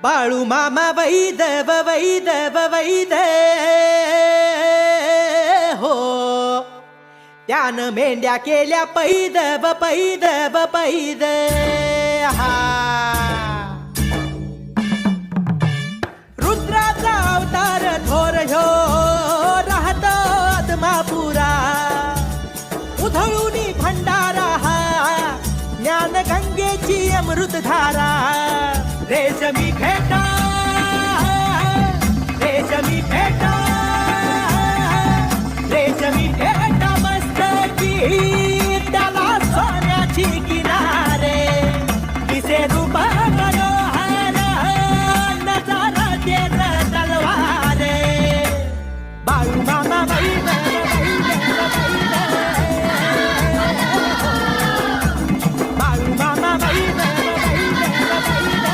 बाळू मामा वैदव वैदव वैद हो, त्यानं मेंढ्या केल्या पैदव पैदव पैद हा. रुद्राचा अवतार थोर ह्यो राहतो आदमापुरा, उधळूनी भंडारा हा ज्ञान गंगेची अमृतधारा. रेशमी खेटा